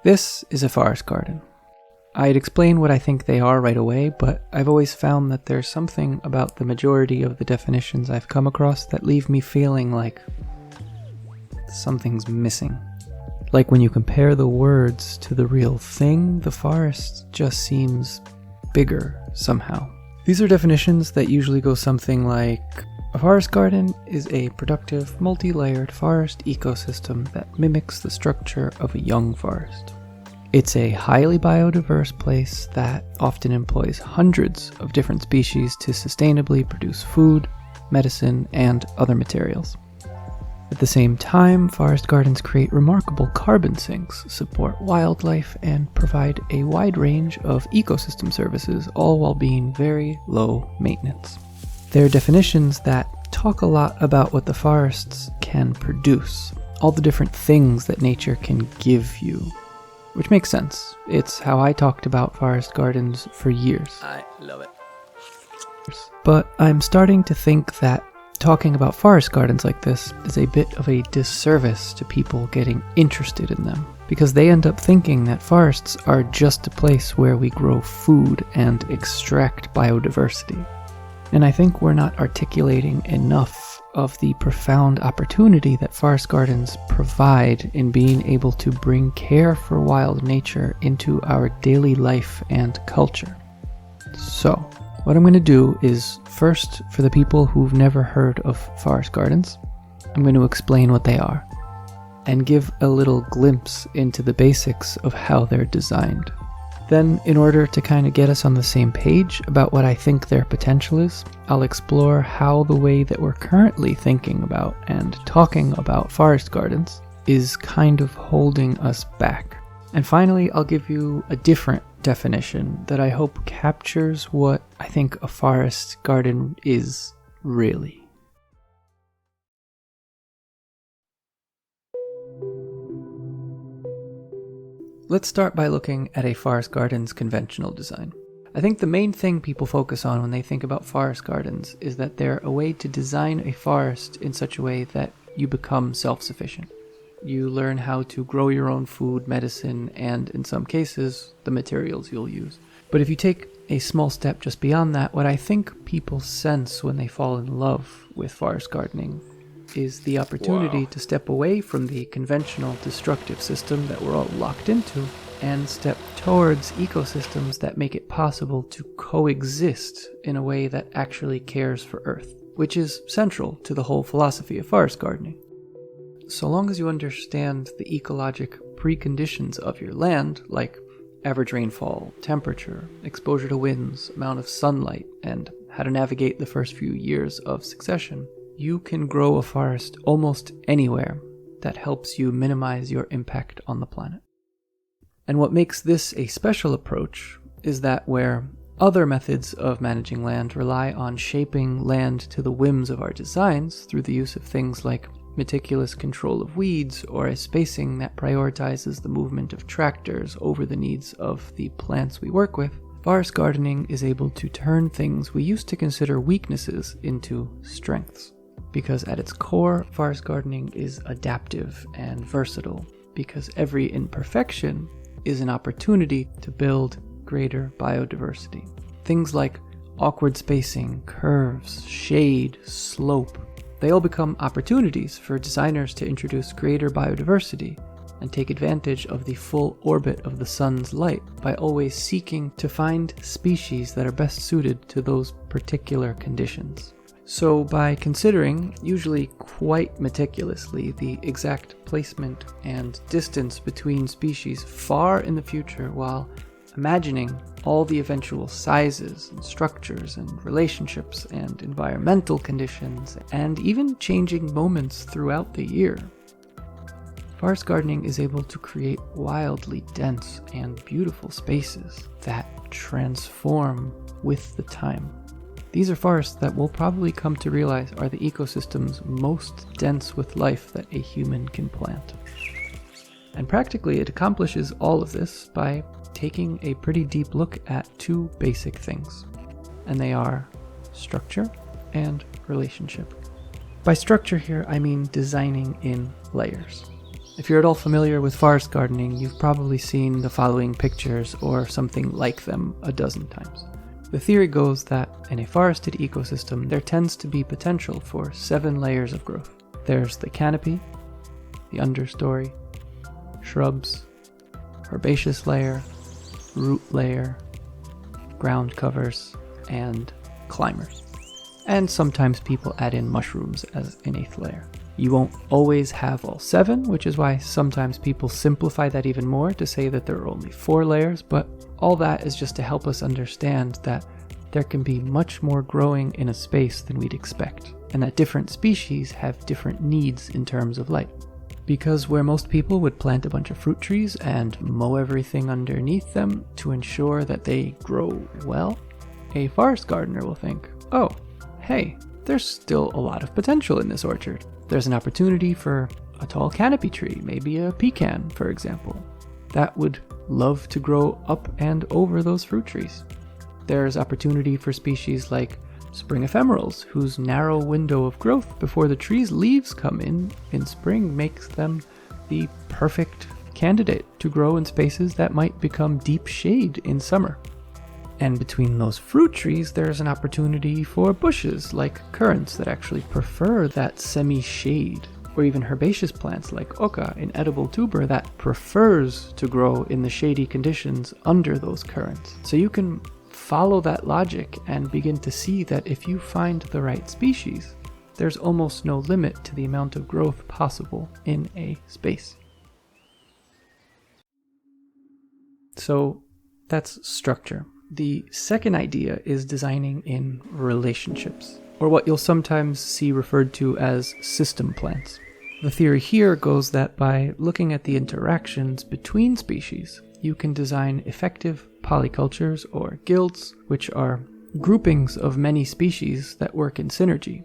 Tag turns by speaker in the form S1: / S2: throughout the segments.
S1: This is a forest garden. I'd explain what I think they are right away, but I've always found that there's something about the majority of the definitions I've come across that leave me feeling like something's missing. Like when you compare the words to the real thing, the forest just seems bigger somehow. These are definitions that usually go something like, a forest garden is a productive, multi-layered forest ecosystem that mimics the structure of a young forest. It's a highly biodiverse place that often employs hundreds of different species to sustainably produce food, medicine, and other materials. At the same time, forest gardens create remarkable carbon sinks, support wildlife, and provide a wide range of ecosystem services, all while being very low maintenance. They're definitions that talk a lot about what the forests can produce, all the different things that nature can give you. Which makes sense. It's how I talked about forest gardens for years.
S2: I love it.
S1: But I'm starting to think that talking about forest gardens like this is a bit of a disservice to people getting interested in them, because they end up thinking that forests are just a place where we grow food and extract biodiversity. And I think we're not articulating enough of the profound opportunity that forest gardens provide in being able to bring care for wild nature into our daily life and culture. So, what I'm going to do is, first, for the people who've never heard of forest gardens, I'm going to explain what they are, and give a little glimpse into the basics of how they're designed. Then, in order to kind of get us on the same page about what I think their potential is, I'll explore how the way that we're currently thinking about and talking about forest gardens is kind of holding us back. And finally, I'll give you a different definition that I hope captures what I think a forest garden is really. Let's start by looking at a forest garden's conventional design. I think the main thing people focus on when they think about forest gardens is that they're a way to design a forest in such a way that you become self-sufficient. You learn how to grow your own food, medicine, and in some cases, the materials you'll use. But if you take a small step just beyond that, what I think people sense when they fall in love with forest gardening is the opportunity to step away from the conventional destructive system that we're all locked into and step towards ecosystems that make it possible to coexist in a way that actually cares for Earth, which is central to the whole philosophy of forest gardening. So long as you understand the ecologic preconditions of your land, like average rainfall, temperature, exposure to winds, amount of sunlight, and how to navigate the first few years of succession, you can grow a forest almost anywhere that helps you minimize your impact on the planet. And what makes this a special approach is that where other methods of managing land rely on shaping land to the whims of our designs through the use of things like meticulous control of weeds or a spacing that prioritizes the movement of tractors over the needs of the plants we work with, forest gardening is able to turn things we used to consider weaknesses into strengths. Because at its core, forest gardening is adaptive and versatile, because every imperfection is an opportunity to build greater biodiversity. Things like awkward spacing, curves, shade, slope, they all become opportunities for designers to introduce greater biodiversity and take advantage of the full orbit of the sun's light by always seeking to find species that are best suited to those particular conditions. So by considering, usually quite meticulously, the exact placement and distance between species far in the future while imagining all the eventual sizes and structures and relationships and environmental conditions and even changing moments throughout the year, forest gardening is able to create wildly dense and beautiful spaces that transform with the time. These are forests that we'll probably come to realize are the ecosystems most dense with life that a human can plant. And practically it accomplishes all of this by taking a pretty deep look at two basic things, and they are structure and relationship. By structure here, I mean designing in layers. If you're at all familiar with forest gardening, you've probably seen the following pictures or something like them a dozen times. The theory goes that in a forested ecosystem, there tends to be potential for 7 layers of growth. There's the canopy, the understory, shrubs, herbaceous layer, root layer, ground covers, and climbers. And sometimes people add in mushrooms as an 8th layer. You won't always have all 7, which is why sometimes people simplify that even more to say that there are only 4 layers, but all that is just to help us understand that there can be much more growing in a space than we'd expect, and that different species have different needs in terms of light. Because where most people would plant a bunch of fruit trees and mow everything underneath them to ensure that they grow well, a forest gardener will think, oh, hey, there's still a lot of potential in this orchard. There's an opportunity for a tall canopy tree, maybe a pecan, for example, that would love to grow up and over those fruit trees. There's opportunity for species like spring ephemerals, whose narrow window of growth before the tree's leaves come in spring makes them the perfect candidate to grow in spaces that might become deep shade in summer. And between those fruit trees, there's an opportunity for bushes like currants that actually prefer that semi-shade, or even herbaceous plants like oca, an edible tuber that prefers to grow in the shady conditions under those currants. So you can follow that logic and begin to see that if you find the right species, there's almost no limit to the amount of growth possible in a space. So that's structure. The second idea is designing in relationships, or what you'll sometimes see referred to as system plants. The theory here goes that by looking at the interactions between species, you can design effective polycultures or guilds, which are groupings of many species that work in synergy,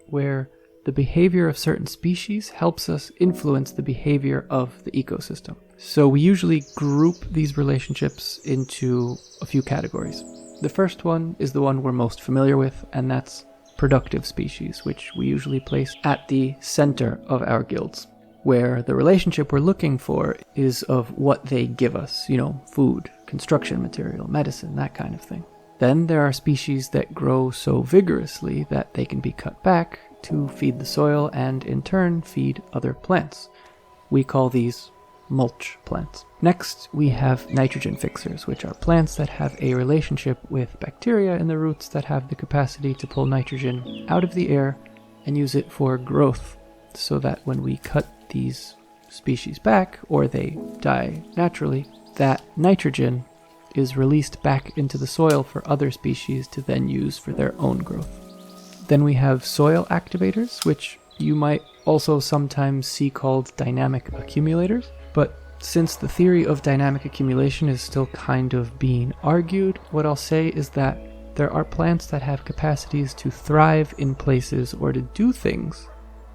S1: where the behavior of certain species helps us influence the behavior of the ecosystem. So we usually group these relationships into a few categories. The first one is the one we're most familiar with, and that's productive species, which we usually place at the center of our guilds, where the relationship we're looking for is of what they give us, food, construction material, medicine, that kind of thing. Then there are species that grow so vigorously that they can be cut back to feed the soil and in turn feed other plants. We call these mulch plants. Next, we have nitrogen fixers, which are plants that have a relationship with bacteria in the roots that have the capacity to pull nitrogen out of the air and use it for growth, so that when we cut these species back, or they die naturally, that nitrogen is released back into the soil for other species to then use for their own growth. Then we have soil activators, which you might also sometimes see called dynamic accumulators, but since the theory of dynamic accumulation is still kind of being argued, what I'll say is that there are plants that have capacities to thrive in places or to do things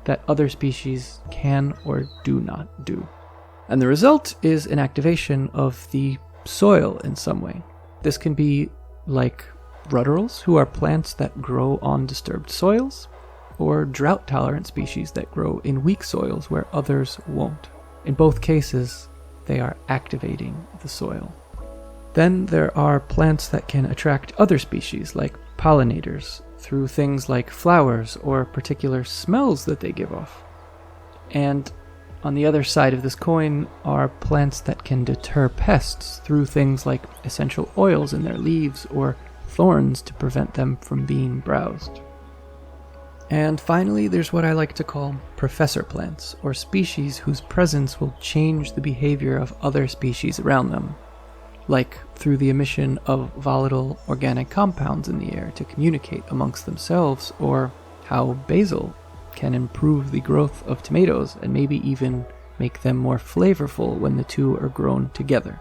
S1: that other species can or do not do. And the result is an activation of the soil in some way. This can be like rudderals, who are plants that grow on disturbed soils, or drought-tolerant species that grow in weak soils where others won't. In both cases, they are activating the soil. Then there are plants that can attract other species, like pollinators, through things like flowers or particular smells that they give off. And on the other side of this coin are plants that can deter pests through things like essential oils in their leaves or thorns to prevent them from being browsed. And finally, there's what I like to call professor plants, or species whose presence will change the behavior of other species around them, like through the emission of volatile organic compounds in the air to communicate amongst themselves, or how basil can improve the growth of tomatoes and maybe even make them more flavorful when the two are grown together.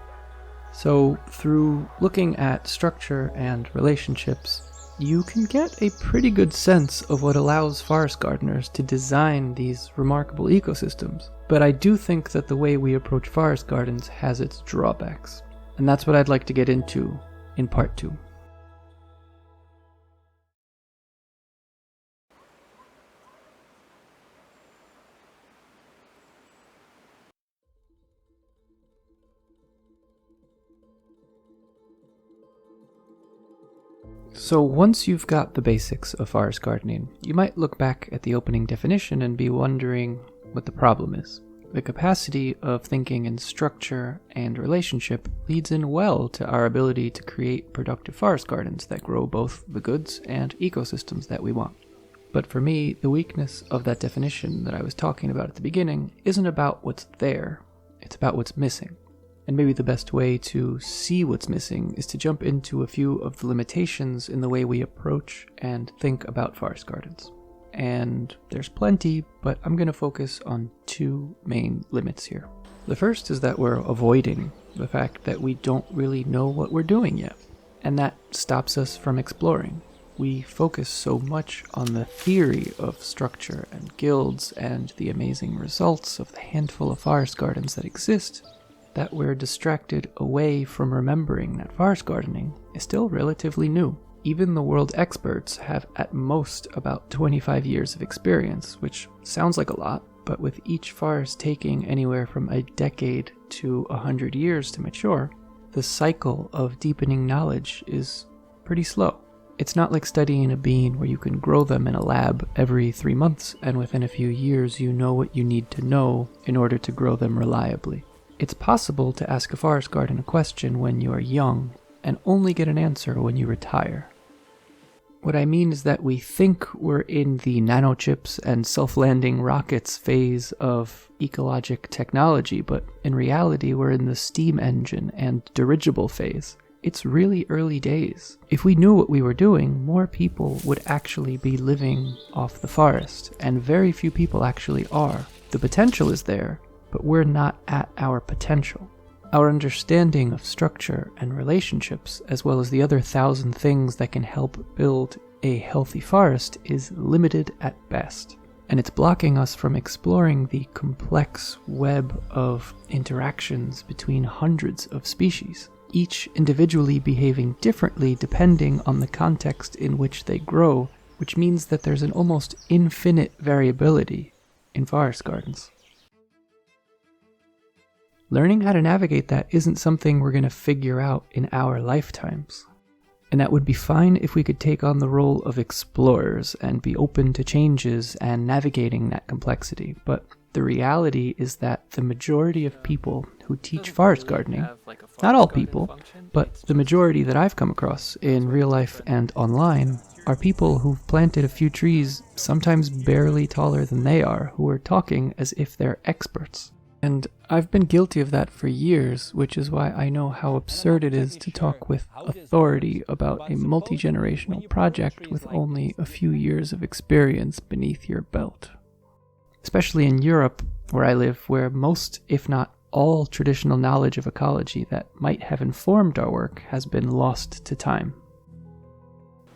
S1: So through looking at structure and relationships, you can get a pretty good sense of what allows forest gardeners to design these remarkable ecosystems. But I do think that the way we approach forest gardens has its drawbacks. And that's what I'd like to get into in part 2. So once you've got the basics of forest gardening, you might look back at the opening definition and be wondering what the problem is. The capacity of thinking in structure and relationship leads in well to our ability to create productive forest gardens that grow both the goods and ecosystems that we want. But for me, the weakness of that definition that I was talking about at the beginning isn't about what's there, it's about what's missing. And maybe the best way to see what's missing is to jump into a few of the limitations in the way we approach and think about forest gardens. And there's plenty, but I'm going to focus on two main limits here. The first is that we're avoiding the fact that we don't really know what we're doing yet, and that stops us from exploring. We focus so much on the theory of structure and guilds and the amazing results of the handful of forest gardens that exist that we're distracted away from remembering that forest gardening is still relatively new. Even the world experts have at most about 25 years of experience, which sounds like a lot, but with each forest taking anywhere from a decade to 100 years to mature, the cycle of deepening knowledge is pretty slow. It's not like studying a bean where you can grow them in a lab every 3 months and within a few years you know what you need to know in order to grow them reliably. It's possible to ask a forest garden a question when you are young and only get an answer when you retire. What I mean is that we think we're in the nanochips and self-landing rockets phase of ecologic technology, but in reality we're in the steam engine and dirigible phase. It's really early days. If we knew what we were doing, more people would actually be living off the forest, and very few people actually are. The potential is there, but we're not at our potential. Our understanding of structure and relationships, as well as the other 1,000 things that can help build a healthy forest, is limited at best. And it's blocking us from exploring the complex web of interactions between hundreds of species, each individually behaving differently depending on the context in which they grow, which means that there's an almost infinite variability in forest gardens. Learning how to navigate that isn't something we're going to figure out in our lifetimes. And that would be fine if we could take on the role of explorers and be open to changes and navigating that complexity. But the reality is that the majority of people who teach forest gardening, not all people, but the majority that I've come across in real life and online, are people who've planted a few trees, sometimes barely taller than they are, who are talking as if they're experts. And I've been guilty of that for years, which is why I know how absurd it is to talk with authority about a multi-generational project with only a few years of experience beneath your belt. Especially in Europe, where I live, where most, if not all, traditional knowledge of ecology that might have informed our work has been lost to time.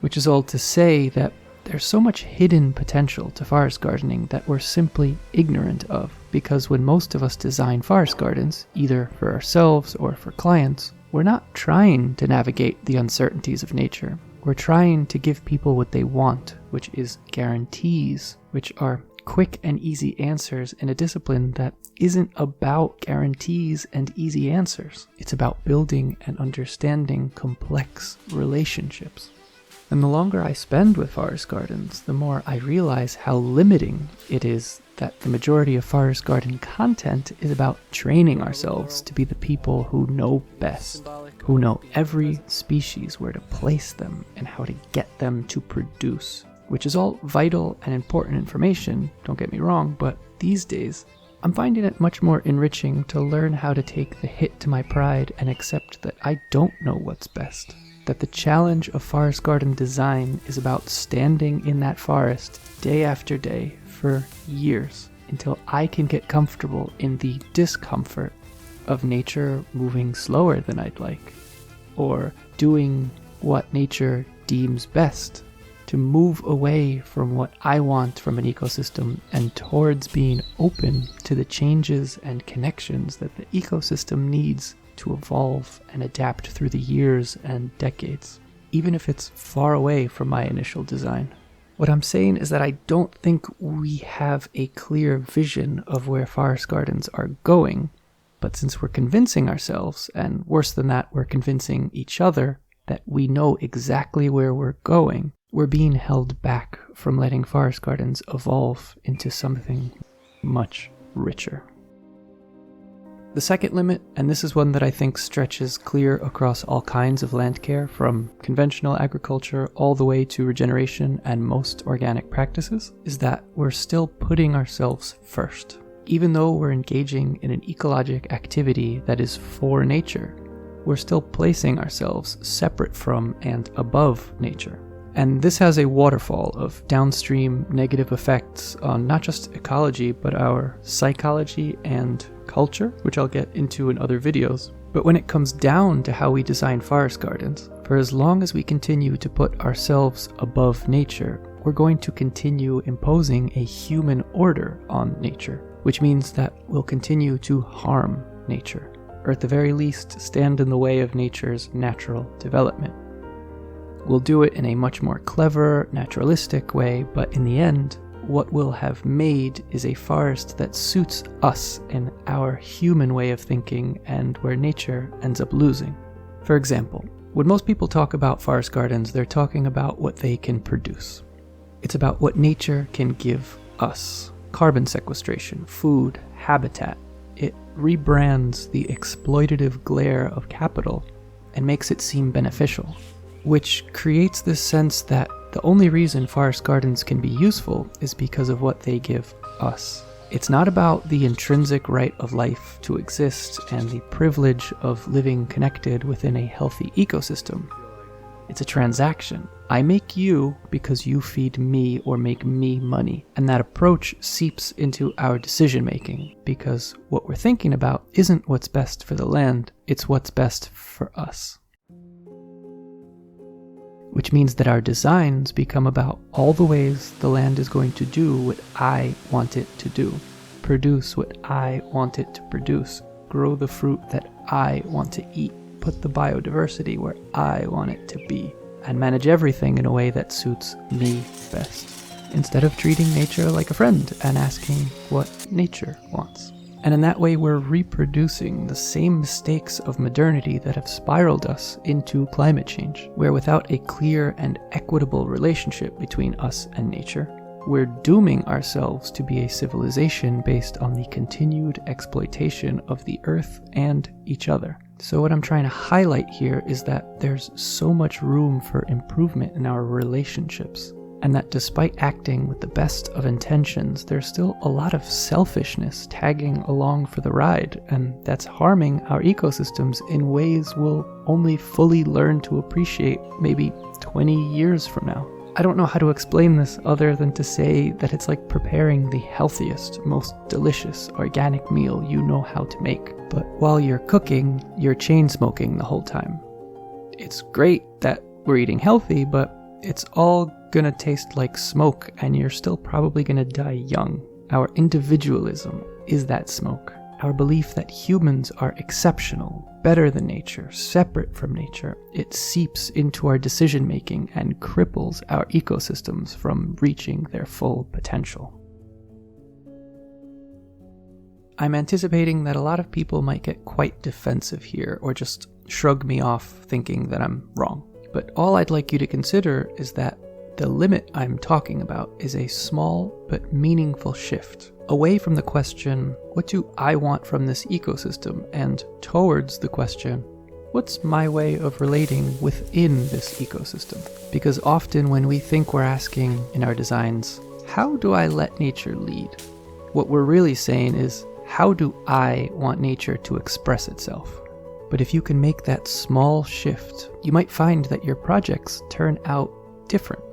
S1: Which is all to say that there's so much hidden potential to forest gardening that we're simply ignorant of, because when most of us design forest gardens, either for ourselves or for clients, we're not trying to navigate the uncertainties of nature. We're trying to give people what they want, which is guarantees, which are quick and easy answers in a discipline that isn't about guarantees and easy answers. It's about building and understanding complex relationships. And the longer I spend with forest gardens, the more I realize how limiting it is that the majority of forest garden content is about training ourselves to be the people who know best, who know every species, where to place them, and how to get them to produce, which is all vital and important information, don't get me wrong, but these days, I'm finding it much more enriching to learn how to take the hit to my pride and accept that I don't know what's best. That the challenge of forest garden design is about standing in that forest day after day for years until I can get comfortable in the discomfort of nature moving slower than I'd like, or doing what nature deems best, to move away from what I want from an ecosystem and towards being open to the changes and connections that the ecosystem needs to evolve and adapt through the years and decades, even if it's far away from my initial design. What I'm saying is that I don't think we have a clear vision of where forest gardens are going, but since we're convincing ourselves, and worse than that, we're convincing each other, that we know exactly where we're going, we're being held back from letting forest gardens evolve into something much richer. The second limit, and this is one that I think stretches clear across all kinds of land care, from conventional agriculture all the way to regeneration and most organic practices, is that we're still putting ourselves first. Even though we're engaging in an ecologic activity that is for nature, we're still placing ourselves separate from and above nature. And this has a waterfall of downstream negative effects on not just ecology, but our psychology and culture, which I'll get into in other videos. But when it comes down to how we design forest gardens, for as long as we continue to put ourselves above nature, we're going to continue imposing a human order on nature, which means that we'll continue to harm nature, or at the very least stand in the way of nature's natural development. We'll do it in a much more clever, naturalistic way, but in the end, what we'll have made is a forest that suits us and our human way of thinking, and where nature ends up losing. For example, when most people talk about forest gardens, they're talking about what they can produce. It's about what nature can give us. Carbon sequestration, food, habitat. It rebrands the exploitative glare of capital and makes it seem beneficial, which creates this sense that the only reason forest gardens can be useful is because of what they give us. It's not about the intrinsic right of life to exist and the privilege of living connected within a healthy ecosystem. It's a transaction. I make you because you feed me or make me money. And that approach seeps into our decision making, because what we're thinking about isn't what's best for the land, it's what's best for us. Which means that our designs become about all the ways the land is going to do what I want it to do, produce what I want it to produce, grow the fruit that I want to eat, put the biodiversity where I want it to be, and manage everything in a way that suits me best, instead of treating nature like a friend and asking what nature wants. And in that way, we're reproducing the same mistakes of modernity that have spiraled us into climate change, where without a clear and equitable relationship between us and nature, we're dooming ourselves to be a civilization based on the continued exploitation of the earth and each other. So what I'm trying to highlight here is that there's so much room for improvement in our relationships, and that despite acting with the best of intentions, there's still a lot of selfishness tagging along for the ride, and that's harming our ecosystems in ways we'll only fully learn to appreciate maybe 20 years from now. I don't know how to explain this other than to say that it's like preparing the healthiest, most delicious organic meal you know how to make. But while you're cooking, you're chain smoking the whole time. It's great that we're eating healthy, but it's all gonna taste like smoke, and you're still probably gonna die young. Our individualism is that smoke. Our belief that humans are exceptional, better than nature, separate from nature, it seeps into our decision making and cripples our ecosystems from reaching their full potential. I'm anticipating that a lot of people might get quite defensive here, or just shrug me off thinking that I'm wrong. But all I'd like you to consider is that the limit I'm talking about is a small but meaningful shift away from the question, what do I want from this ecosystem, and towards the question, what's my way of relating within this ecosystem? Because often when we think we're asking in our designs, how do I let nature lead? What we're really saying is, how do I want nature to express itself? But if you can make that small shift, you might find that your projects turn out different.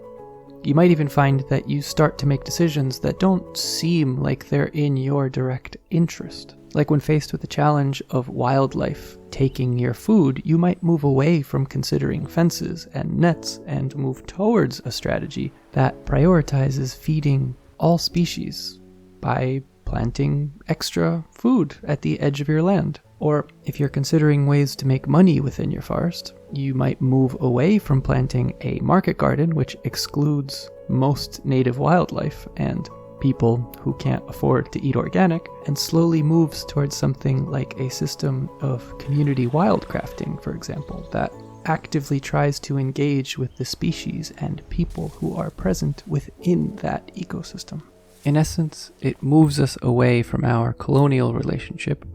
S1: You might even find that you start to make decisions that don't seem like they're in your direct interest. Like when faced with the challenge of wildlife taking your food, you might move away from considering fences and nets and move towards a strategy that prioritizes feeding all species by planting extra food at the edge of your land. Or if you're considering ways to make money within your forest, you might move away from planting a market garden, which excludes most native wildlife and people who can't afford to eat organic, and slowly moves towards something like a system of community wildcrafting, for example, that actively tries to engage with the species and people who are present within that ecosystem. In essence, it moves us away from our colonial relationship,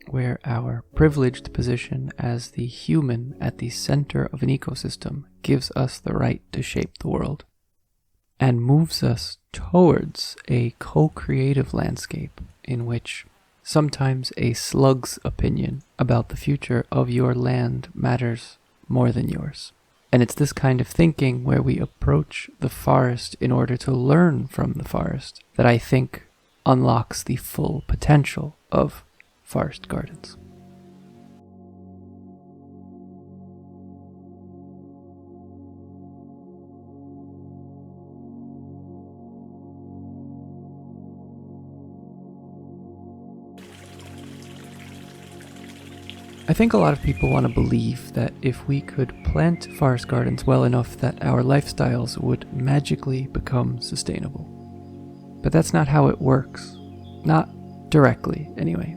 S1: where our privileged position as the human at the center of an ecosystem gives us the right to shape the world, and moves us towards a co-creative landscape in which sometimes a slug's opinion about the future of your land matters more than yours. And it's this kind of thinking where we approach the forest in order to learn from the forest that I think unlocks the full potential of forest gardens. I think a lot of people want to believe that if we could plant forest gardens well enough that our lifestyles would magically become sustainable. But that's not how it works. Not directly, anyway.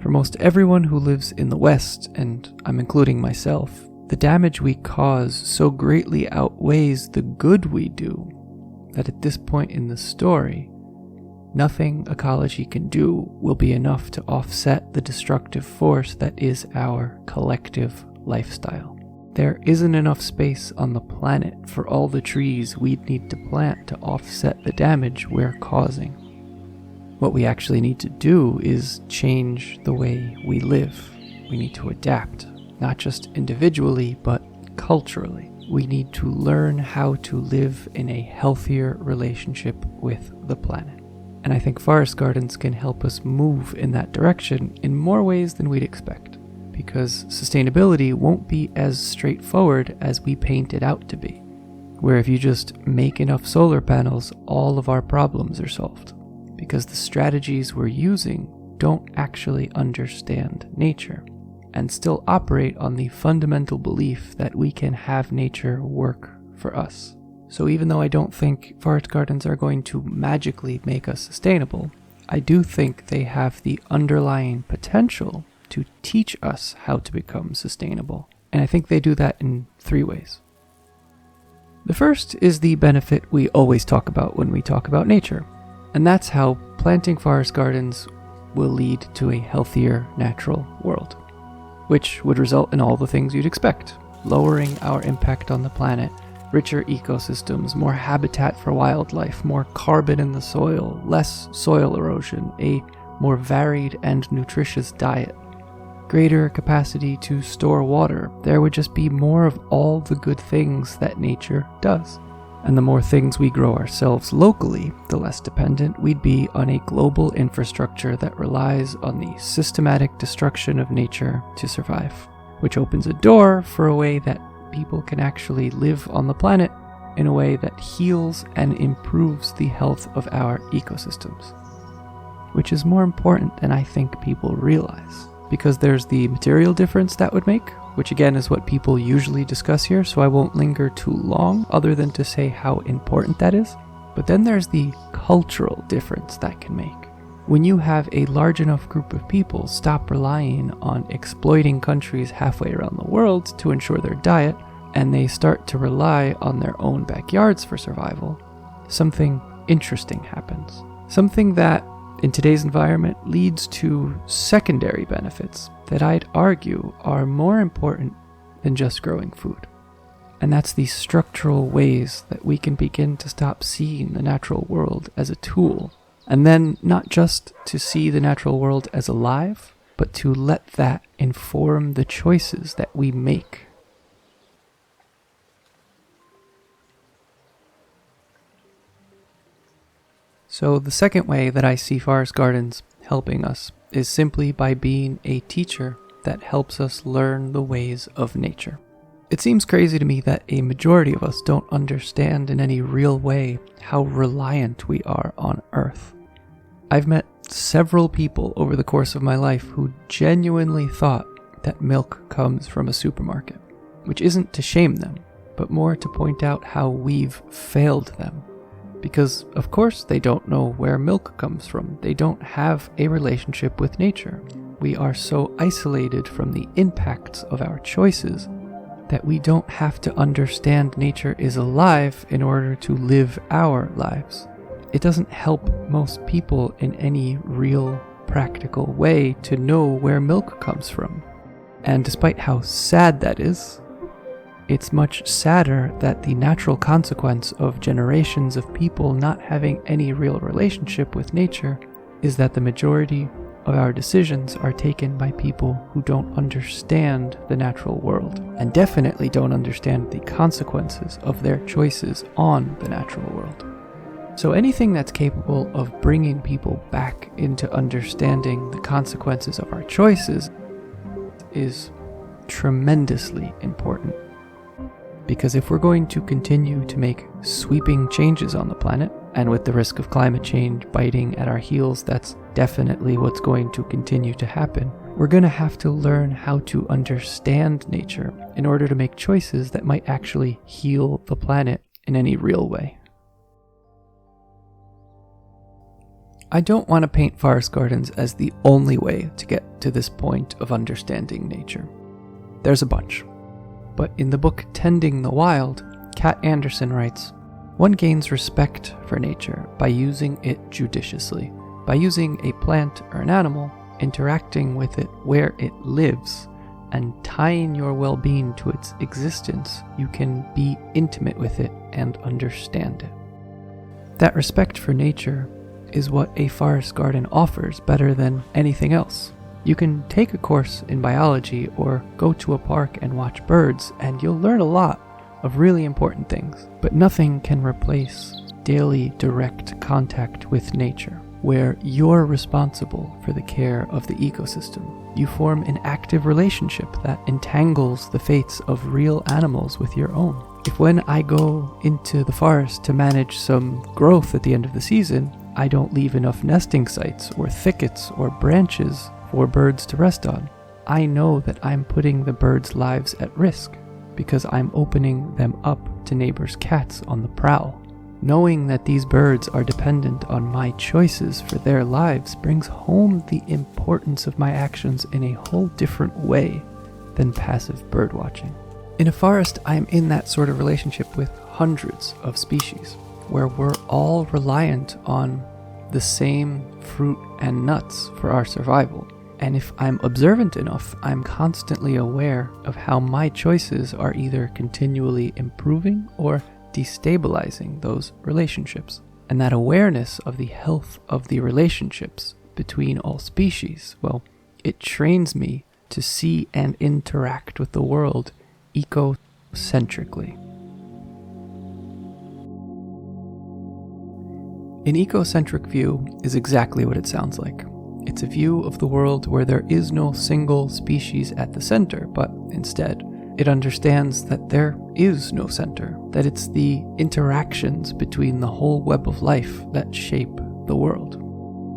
S1: For most everyone who lives in the West, and I'm including myself, the damage we cause so greatly outweighs the good we do that at this point in the story, nothing ecology can do will be enough to offset the destructive force that is our collective lifestyle. There isn't enough space on the planet for all the trees we'd need to plant to offset the damage we're causing. What we actually need to do is change the way we live. We need to adapt, not just individually, but culturally. We need to learn how to live in a healthier relationship with the planet. And I think forest gardens can help us move in that direction in more ways than we'd expect, because sustainability won't be as straightforward as we paint it out to be, where if you just make enough solar panels, all of our problems are solved, because the strategies we're using don't actually understand nature and still operate on the fundamental belief that we can have nature work for us. So even though I don't think forest gardens are going to magically make us sustainable, I do think they have the underlying potential to teach us how to become sustainable. And I think they do that in 3 ways. The first is the benefit we always talk about when we talk about nature. And that's how planting forest gardens will lead to a healthier natural world, which would result in all the things you'd expect: lowering our impact on the planet, richer ecosystems, more habitat for wildlife, more carbon in the soil, less soil erosion, a more varied and nutritious diet, greater capacity to store water. There would just be more of all the good things that nature does. And the more things we grow ourselves locally, the less dependent we'd be on a global infrastructure that relies on the systematic destruction of nature to survive, which opens a door for a way that people can actually live on the planet in a way that heals and improves the health of our ecosystems, which is more important than I think people realize, because there's the material difference that would make, which again is what people usually discuss here, so I won't linger too long other than to say how important that is. But then there's the cultural difference that can make. When you have a large enough group of people stop relying on exploiting countries halfway around the world to ensure their diet, and they start to rely on their own backyards for survival, something interesting happens. Something that, in today's environment, leads to secondary benefits that I'd argue are more important than just growing food. And that's the structural ways that we can begin to stop seeing the natural world as a tool, and then not just to see the natural world as alive, but to let that inform the choices that we make. So the second way that I see forest gardens helping us is simply by being a teacher that helps us learn the ways of nature. It seems crazy to me that a majority of us don't understand in any real way how reliant we are on Earth. I've met several people over the course of my life who genuinely thought that milk comes from a supermarket, which isn't to shame them, but more to point out how we've failed them. Because, of course, they don't know where milk comes from. They don't have a relationship with nature. We are so isolated from the impacts of our choices that we don't have to understand nature is alive in order to live our lives. It doesn't help most people in any real, practical way to know where milk comes from. And despite how sad that is, it's much sadder that the natural consequence of generations of people not having any real relationship with nature is that the majority of our decisions are taken by people who don't understand the natural world, and definitely don't understand the consequences of their choices on the natural world. So anything that's capable of bringing people back into understanding the consequences of our choices is tremendously important. Because if we're going to continue to make sweeping changes on the planet, and with the risk of climate change biting at our heels, that's definitely what's going to continue to happen, we're going to have to learn how to understand nature in order to make choices that might actually heal the planet in any real way. I don't want to paint forest gardens as the only way to get to this point of understanding nature. There's a bunch. But in the book Tending the Wild, Kat Anderson writes, "One gains respect for nature by using it judiciously. By using a plant or an animal, interacting with it where it lives, and tying your well-being to its existence, you can be intimate with it and understand it." That respect for nature is what a forest garden offers better than anything else. You can take a course in biology or go to a park and watch birds, and you'll learn a lot of really important things. But nothing can replace daily direct contact with nature, where you're responsible for the care of the ecosystem. You form an active relationship that entangles the fates of real animals with your own. If when I go into the forest to manage some growth at the end of the season, I don't leave enough nesting sites or thickets or branches for birds to rest on, I know that I'm putting the birds' lives at risk because I'm opening them up to neighbors' cats on the prowl. Knowing that these birds are dependent on my choices for their lives brings home the importance of my actions in a whole different way than passive bird watching. In a forest, I'm in that sort of relationship with hundreds of species, where we're all reliant on the same fruit and nuts for our survival. And if I'm observant enough, I'm constantly aware of how my choices are either continually improving or destabilizing those relationships. And that awareness of the health of the relationships between all species, well, it trains me to see and interact with the world ecocentrically. An ecocentric view is exactly what it sounds like. It's a view of the world where there is no single species at the center, but instead, it understands that there is no center, that it's the interactions between the whole web of life that shape the world.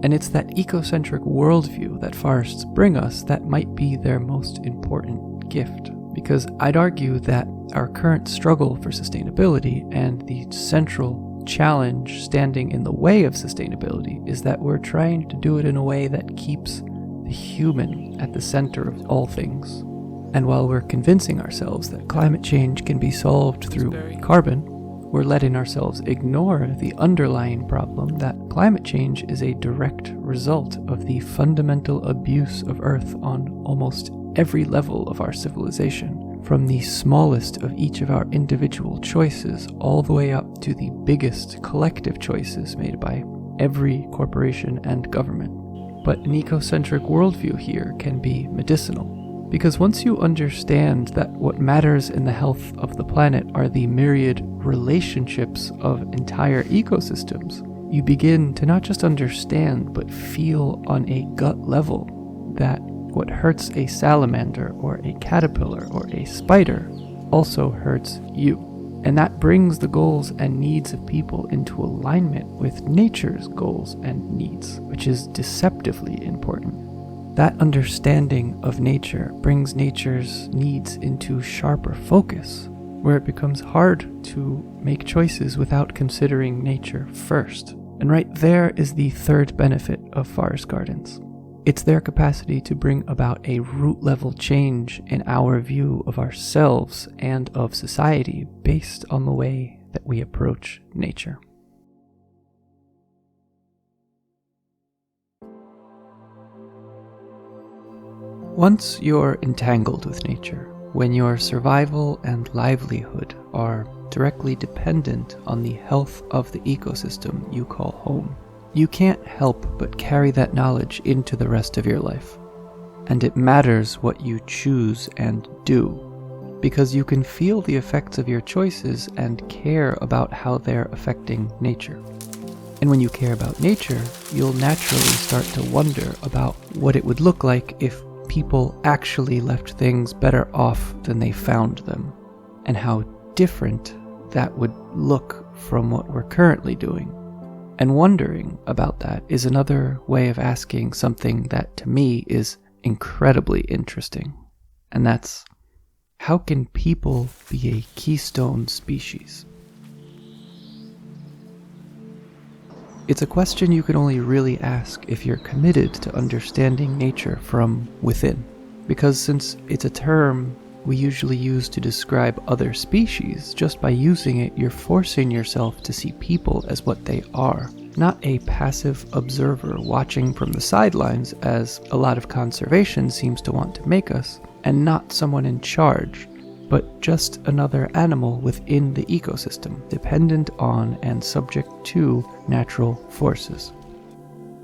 S1: And it's that ecocentric worldview that forests bring us that might be their most important gift. Because I'd argue that our current struggle for sustainability and the central challenge standing in the way of sustainability is that we're trying to do it in a way that keeps the human at the center of all things. And while we're convincing ourselves that climate change can be solved through carbon, we're letting ourselves ignore the underlying problem that climate change is a direct result of the fundamental abuse of Earth on almost every level of our civilization. From the smallest of each of our individual choices all the way up to the biggest collective choices made by every corporation and government. But an ecocentric worldview here can be medicinal, because once you understand that what matters in the health of the planet are the myriad relationships of entire ecosystems, you begin to not just understand but feel on a gut level that what hurts a salamander or a caterpillar or a spider also hurts you. And that brings the goals and needs of people into alignment with nature's goals and needs, which is deceptively important. That understanding of nature brings nature's needs into sharper focus, where it becomes hard to make choices without considering nature first. And right there is the third benefit of forest gardens. It's their capacity to bring about a root-level change in our view of ourselves and of society based on the way that we approach nature. Once you're entangled with nature, when your survival and livelihood are directly dependent on the health of the ecosystem you call home, you can't help but carry that knowledge into the rest of your life. And it matters what you choose and do, because you can feel the effects of your choices and care about how they're affecting nature. And when you care about nature, you'll naturally start to wonder about what it would look like if people actually left things better off than they found them, and how different that would look from what we're currently doing. And wondering about that is another way of asking something that to me is incredibly interesting, and that's, how can people be a keystone species? It's a question you can only really ask if you're committed to understanding nature from within. Because since it's a term we usually use to describe other species, just by using it you're forcing yourself to see people as what they are, not a passive observer watching from the sidelines as a lot of conservation seems to want to make us, and not someone in charge, but just another animal within the ecosystem, dependent on and subject to natural forces.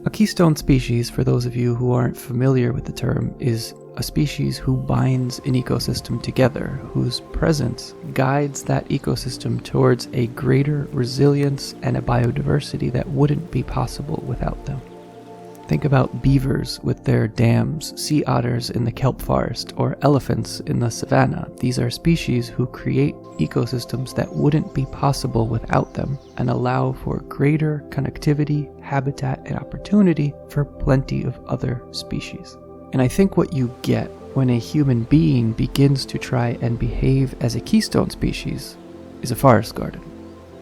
S1: A keystone species, for those of you who aren't familiar with the term, is a species who binds an ecosystem together, whose presence guides that ecosystem towards a greater resilience and a biodiversity that wouldn't be possible without them. Think about beavers with their dams, sea otters in the kelp forest, or elephants in the savanna. These are species who create ecosystems that wouldn't be possible without them and allow for greater connectivity, habitat, and opportunity for plenty of other species. And I think what you get when a human being begins to try and behave as a keystone species is a forest garden.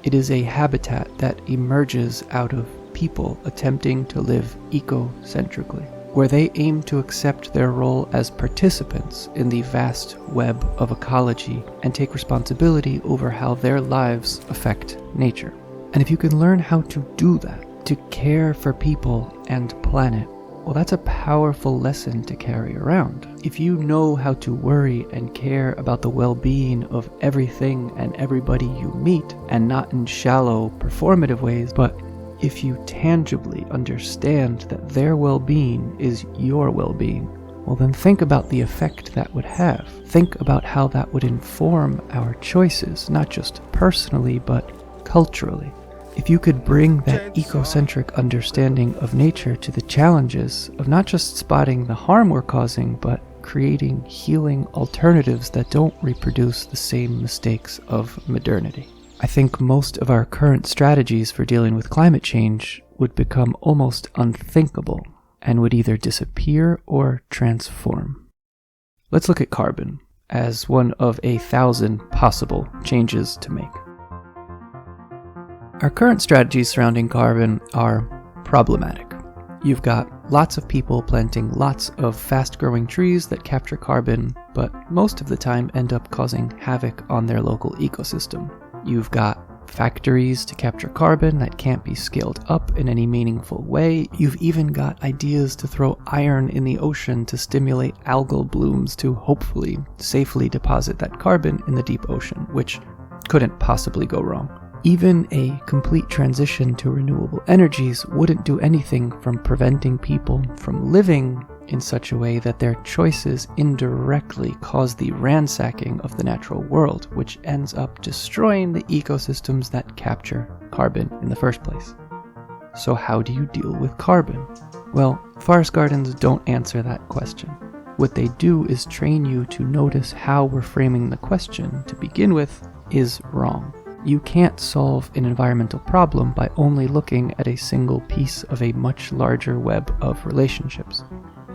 S1: It is a habitat that emerges out of people attempting to live eco-centrically, where they aim to accept their role as participants in the vast web of ecology and take responsibility over how their lives affect nature. And if you can learn how to do that, to care for people and planet, well, that's a powerful lesson to carry around. If you know how to worry and care about the well-being of everything and everybody you meet, and not in shallow, performative ways, but if you tangibly understand that their well-being is your well-being, well then think about the effect that would have. Think about how that would inform our choices, not just personally, but culturally. If you could bring that ecocentric understanding of nature to the challenges of not just spotting the harm we're causing, but creating healing alternatives that don't reproduce the same mistakes of modernity, I think most of our current strategies for dealing with climate change would become almost unthinkable and would either disappear or transform. Let's look at carbon as one of 1,000 possible changes to make. Our current strategies surrounding carbon are problematic. You've got lots of people planting lots of fast-growing trees that capture carbon, but most of the time end up causing havoc on their local ecosystem. You've got factories to capture carbon that can't be scaled up in any meaningful way. You've even got ideas to throw iron in the ocean to stimulate algal blooms to hopefully safely deposit that carbon in the deep ocean, which couldn't possibly go wrong. Even a complete transition to renewable energies wouldn't do anything from preventing people from living in such a way that their choices indirectly cause the ransacking of the natural world, which ends up destroying the ecosystems that capture carbon in the first place. So how do you deal with carbon? Well, forest gardens don't answer that question. What they do is train you to notice how we're framing the question to begin with is wrong. You can't solve an environmental problem by only looking at a single piece of a much larger web of relationships.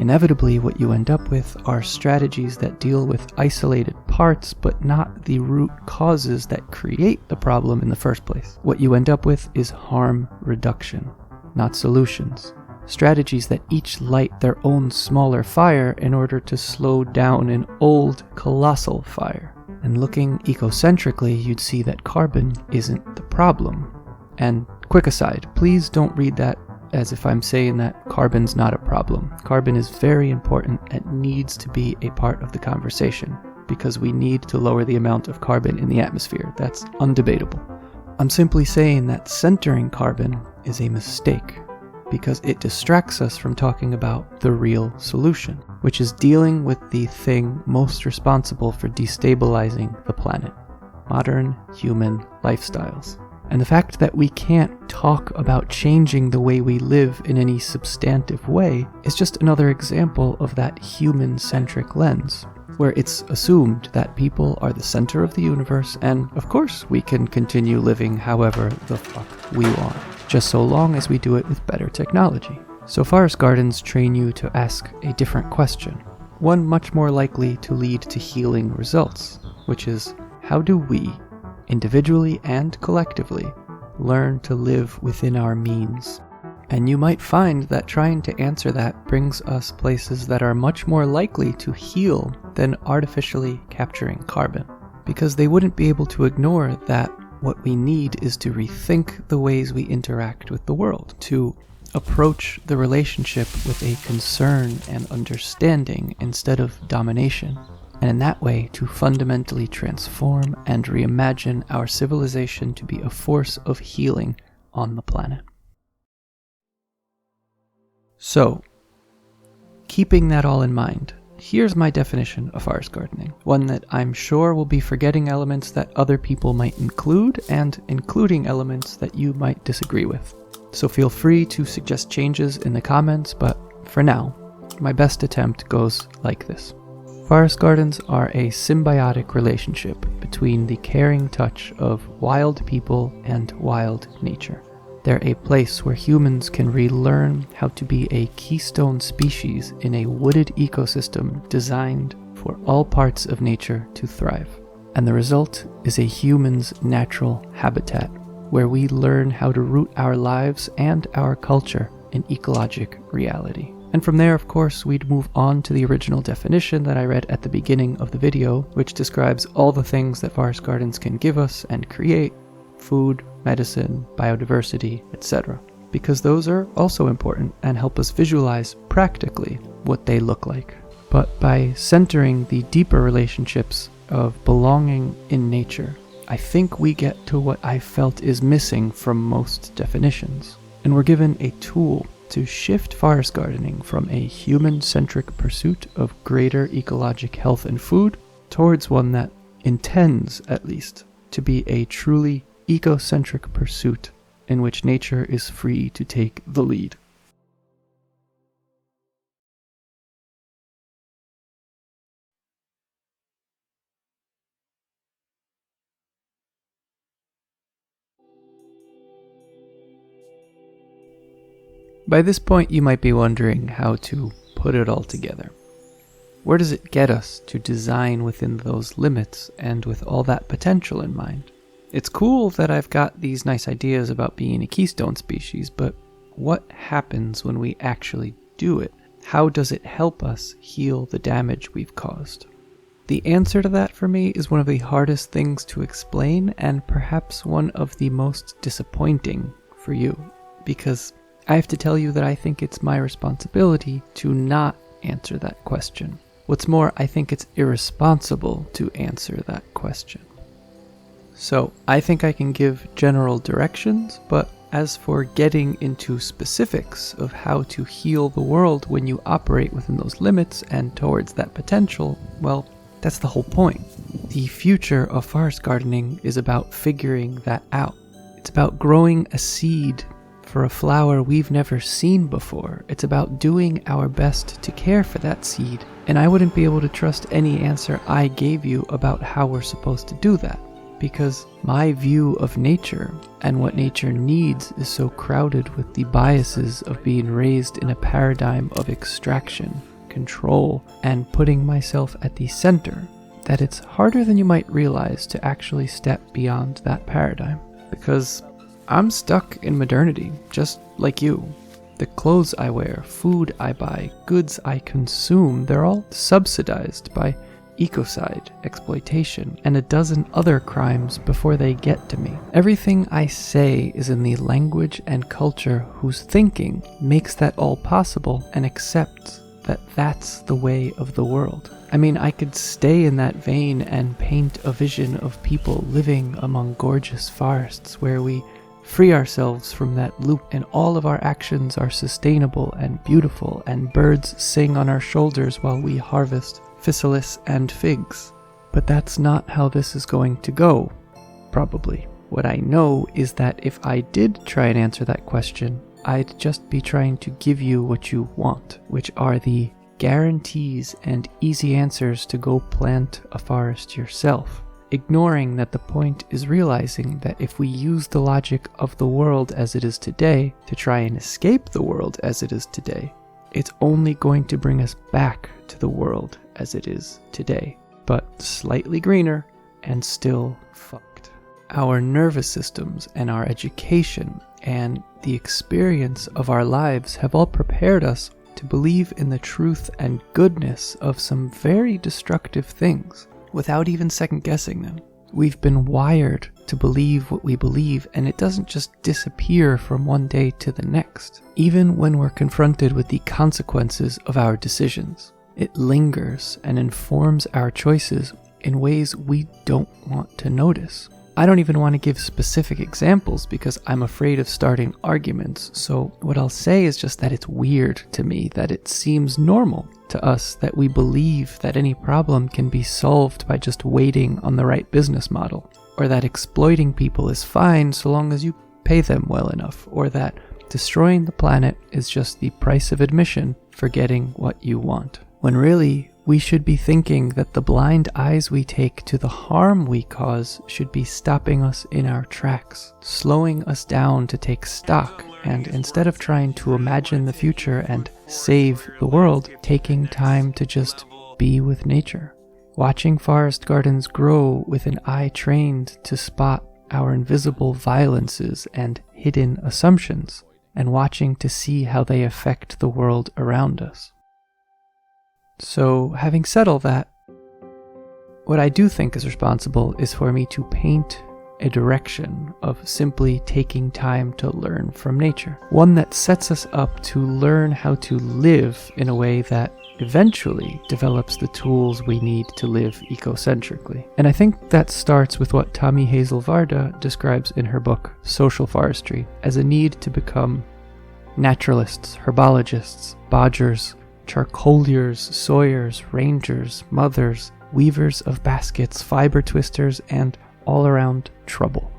S1: Inevitably, what you end up with are strategies that deal with isolated parts, but not the root causes that create the problem in the first place. What you end up with is harm reduction, not solutions. strategies that each light their own smaller fire in order to slow down an old, colossal fire. And looking ecocentrically, you'd see that carbon isn't the problem. And quick aside, please don't read that as if I'm saying that carbon's not a problem. Carbon is very important and needs to be a part of the conversation, because we need to lower the amount of carbon in the atmosphere. That's undebatable. I'm simply saying that centering carbon is a mistake, because it distracts us from talking about the real solution, which is dealing with the thing most responsible for destabilizing the planet: modern human lifestyles. And the fact that we can't talk about changing the way we live in any substantive way is just another example of that human-centric lens, where it's assumed that people are the center of the universe, and of course we can continue living however the fuck we want, just so long as we do it with better technology. So forest gardens train you to ask a different question, one much more likely to lead to healing results, which is, how do we, individually and collectively, learn to live within our means? And you might find that trying to answer that brings us places that are much more likely to heal than artificially capturing carbon, because they wouldn't be able to ignore that what we need is to rethink the ways we interact with the world, to approach the relationship with a concern and understanding instead of domination, and in that way to fundamentally transform and reimagine our civilization to be a force of healing on the planet. So, keeping that all in mind, here's my definition of forest gardening, one that I'm sure will be forgetting elements that other people might include, and including elements that you might disagree with. So feel free to suggest changes in the comments, but for now, my best attempt goes like this. Forest gardens are a symbiotic relationship between the caring touch of wild people and wild nature. They're a place where humans can relearn how to be a keystone species in a wooded ecosystem designed for all parts of nature to thrive. And the result is a human's natural habitat, where we learn how to root our lives and our culture in ecologic reality. And from there, of course, we'd move on to the original definition that I read at the beginning of the video, which describes all the things that forest gardens can give us and create: food, medicine, biodiversity, etc. Because those are also important and help us visualize practically what they look like. But by centering the deeper relationships of belonging in nature, I think we get to what I felt is missing from most definitions. And we're given a tool to shift forest gardening from a human-centric pursuit of greater ecologic health and food towards one that intends, at least, to be a truly ecocentric pursuit in which nature is free to take the lead. By this point, you might be wondering how to put it all together. Where does it get us to design within those limits and with all that potential in mind? It's cool that I've got these nice ideas about being a keystone species, but what happens when we actually do it? How does it help us heal the damage we've caused? The answer to that for me is one of the hardest things to explain, and perhaps one of the most disappointing for you, because I have to tell you that I think it's my responsibility to not answer that question. What's more, I think it's irresponsible to answer that question. So, I think I can give general directions, but as for getting into specifics of how to heal the world when you operate within those limits and towards that potential, well, that's the whole point. The future of forest gardening is about figuring that out. It's about growing a seed for a flower we've never seen before. It's about doing our best to care for that seed, and I wouldn't be able to trust any answer I gave you about how we're supposed to do that, because my view of nature and what nature needs is so crowded with the biases of being raised in a paradigm of extraction, control, and putting myself at the center, that it's harder than you might realize to actually step beyond that paradigm. Because I'm stuck in modernity, just like you. The clothes I wear, food I buy, goods I consume, they're all subsidized by ecocide, exploitation, and a dozen other crimes before they get to me. Everything I say is in the language and culture whose thinking makes that all possible and accepts that that's the way of the world. I mean, I could stay in that vein and paint a vision of people living among gorgeous forests where we free ourselves from that loop and all of our actions are sustainable and beautiful and birds sing on our shoulders while we harvest physalis and figs. But that's not how this is going to go, probably. What I know is that if I did try and answer that question, I'd just be trying to give you what you want, which are the guarantees and easy answers to go plant a forest yourself, ignoring that the point is realizing that if we use the logic of the world as it is today to try and escape the world as it is today, it's only going to bring us back to the world as it is today, but slightly greener and still fucked. Our nervous systems and our education and the experience of our lives have all prepared us to believe in the truth and goodness of some very destructive things without even second guessing them. We've been wired to believe what we believe, and it doesn't just disappear from one day to the next. Even when we're confronted with the consequences of our decisions, it lingers and informs our choices in ways we don't want to notice. I don't even want to give specific examples because I'm afraid of starting arguments, so what I'll say is just that it's weird to me that it seems normal to us that we believe that any problem can be solved by just waiting on the right business model, or that exploiting people is fine so long as you pay them well enough, or that destroying the planet is just the price of admission for getting what you want. When really, we should be thinking that the blind eyes we take to the harm we cause should be stopping us in our tracks, slowing us down to take stock, and instead of trying to imagine the future and save the world, taking time to just be with nature. Watching forest gardens grow with an eye trained to spot our invisible violences and hidden assumptions, and watching to see how they affect the world around us. So, having said all that, what I do think is responsible is for me to paint a direction of simply taking time to learn from nature. One that sets us up to learn how to live in a way that eventually develops the tools we need to live ecocentrically. And I think that starts with what Tommy Hazel Varda describes in her book, Social Forestry, as a need to become naturalists, herbologists, bodgers, charcoaliers, sawyers, rangers, mothers, weavers of baskets, fiber twisters, and all-around trouble.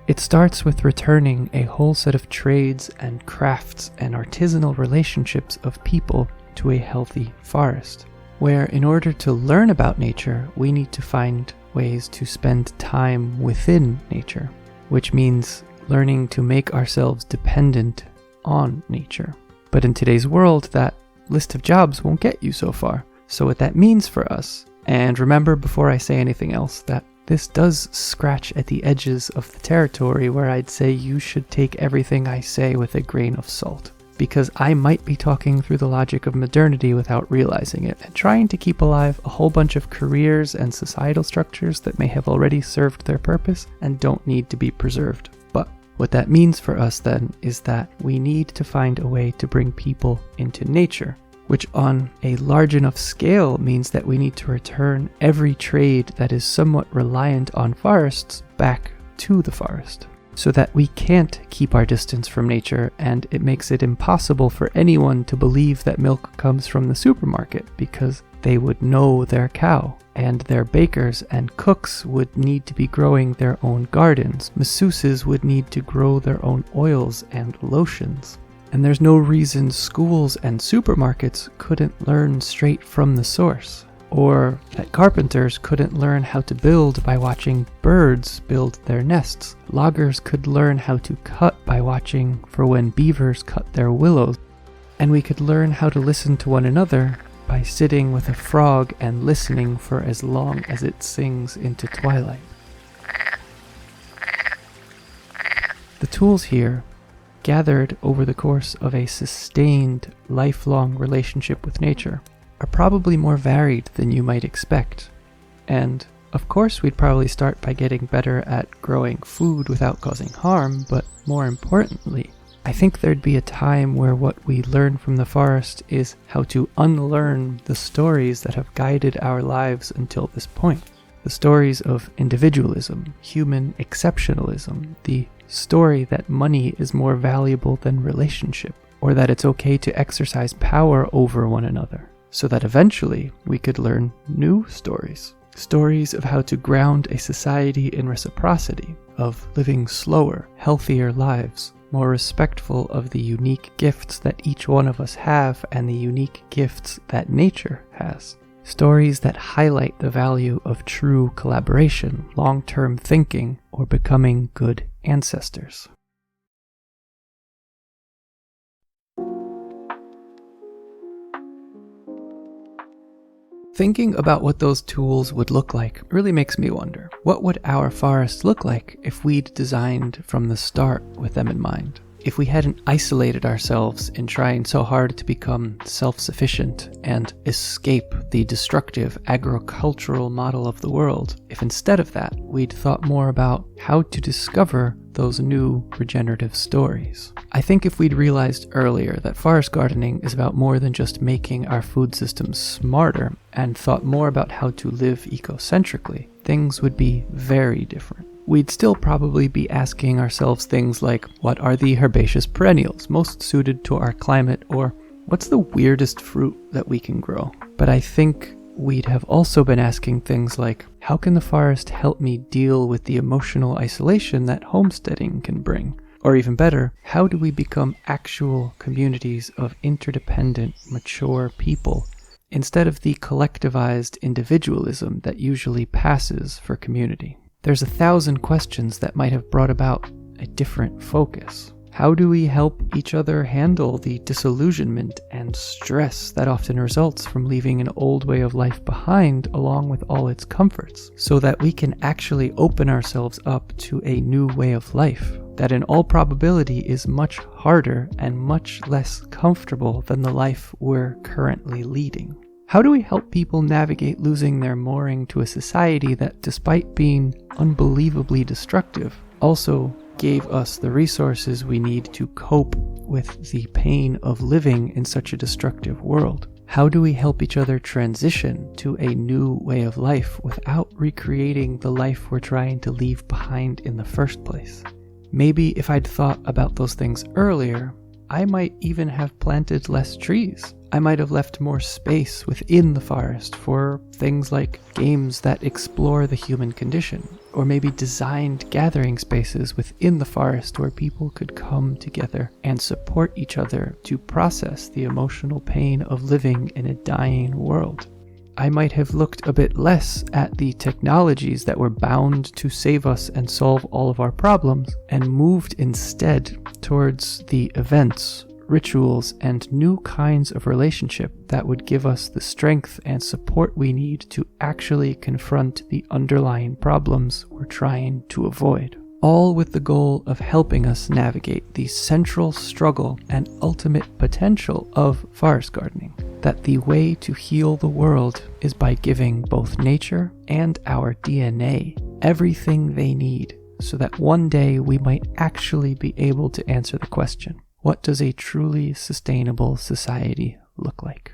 S1: It starts with returning a whole set of trades and crafts and artisanal relationships of people to a healthy forest, where in order to learn about nature, we need to find ways to spend time within nature, which means learning to make ourselves dependent on nature. But in today's world, that list of jobs won't get you so far. So what that means for us, and remember before I say anything else, that this does scratch at the edges of the territory where I'd say you should take everything I say with a grain of salt. Because I might be talking through the logic of modernity without realizing it, and trying to keep alive a whole bunch of careers and societal structures that may have already served their purpose and don't need to be preserved. But what that means for us then is that we need to find a way to bring people into nature, which on a large enough scale means that we need to return every trade that is somewhat reliant on forests back to the forest, so that we can't keep our distance from nature, and it makes it impossible for anyone to believe that milk comes from the supermarket because they would know their cow, and their bakers and cooks would need to be growing their own gardens. Masseuses would need to grow their own oils and lotions. And there's no reason schools and supermarkets couldn't learn straight from the source, or that carpenters couldn't learn how to build by watching birds build their nests. Loggers could learn how to cut by watching for when beavers cut their willows. And we could learn how to listen to one another by sitting with a frog and listening for as long as it sings into twilight. The tools here gathered over the course of a sustained, lifelong relationship with nature, are probably more varied than you might expect. And of course, we'd probably start by getting better at growing food without causing harm, but more importantly, I think there'd be a time where what we learn from the forest is how to unlearn the stories that have guided our lives until this point. The stories of individualism, human exceptionalism, the story that money is more valuable than relationship, or that it's okay to exercise power over one another, so that eventually we could learn new stories. Stories of how to ground a society in reciprocity, of living slower, healthier lives, more respectful of the unique gifts that each one of us have and the unique gifts that nature has. Stories that highlight the value of true collaboration, long-term thinking, or becoming good ancestors. Thinking about what those tools would look like really makes me wonder, what would our forests look like if we'd designed from the start with them in mind? If we hadn't isolated ourselves in trying so hard to become self-sufficient and escape the destructive agricultural model of the world, if instead of that we'd thought more about how to discover those new regenerative stories. I think if we'd realized earlier that forest gardening is about more than just making our food systems smarter and thought more about how to live ecocentrically, things would be very different. We'd still probably be asking ourselves things like, what are the herbaceous perennials most suited to our climate, or what's the weirdest fruit that we can grow? But I think we'd have also been asking things like, how can the forest help me deal with the emotional isolation that homesteading can bring? Or even better, how do we become actual communities of interdependent, mature people, instead of the collectivized individualism that usually passes for community? There's 1,000 questions that might have brought about a different focus. How do we help each other handle the disillusionment and stress that often results from leaving an old way of life behind along with all its comforts, so that we can actually open ourselves up to a new way of life that in all probability is much harder and much less comfortable than the life we're currently leading? How do we help people navigate losing their mooring to a society that, despite being unbelievably destructive, also gave us the resources we need to cope with the pain of living in such a destructive world? How do we help each other transition to a new way of life without recreating the life we're trying to leave behind in the first place? Maybe if I'd thought about those things earlier, I might even have planted less trees. I might have left more space within the forest for things like games that explore the human condition, or maybe designed gathering spaces within the forest where people could come together and support each other to process the emotional pain of living in a dying world. I might have looked a bit less at the technologies that were bound to save us and solve all of our problems, and moved instead towards the events, rituals, and new kinds of relationship that would give us the strength and support we need to actually confront the underlying problems we're trying to avoid. All with the goal of helping us navigate the central struggle and ultimate potential of forest gardening, that the way to heal the world is by giving both nature and our DNA everything they need, so that one day we might actually be able to answer the question, what does a truly sustainable society look like?